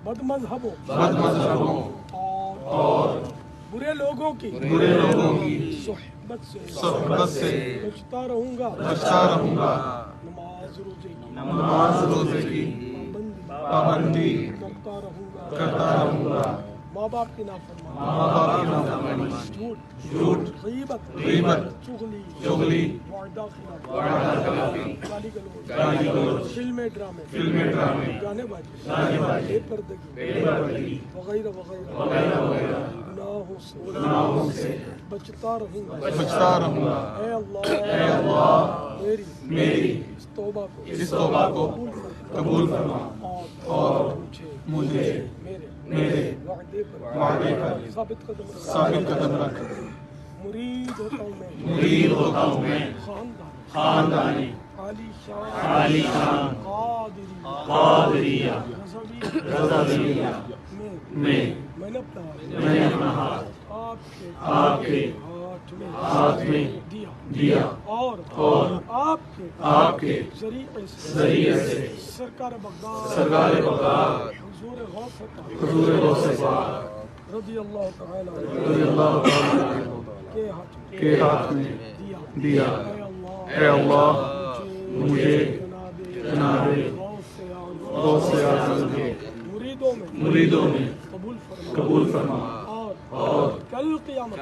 بد مذہبوں اور برے لوگوں کی صحبت سے بچتا رہوں گا نماز روزے کی پابندی کرتا رہوں گا ماں باپ کی نافرمانی جھوٹ غیبت چغلی وعدہ خلافی گالی گلوچ فلمیں ڈرامے گانے بازی بے پردگی وغیرہ گناہوں سے بچتا رہوں گا اے اللہ میری اس توبہ کو قبول فرما اور مجھے میرے وعدے پر ثابت قدم رکھ مرید ہوتا ہوں میں خاندانی عالی شان قادریہ رضویہ میں نے اپنا ہاتھ آپ کے ہاتھ میں دیا اور آپ کے ذریعے سے سرکار بغداد حضور غوث پاک رضی اللہ تعالی کے ہاتھ میں دیا اے اللہ مجھے جناب غوث اعظم کے مریدوں میں قبول فرما اور کل قیامت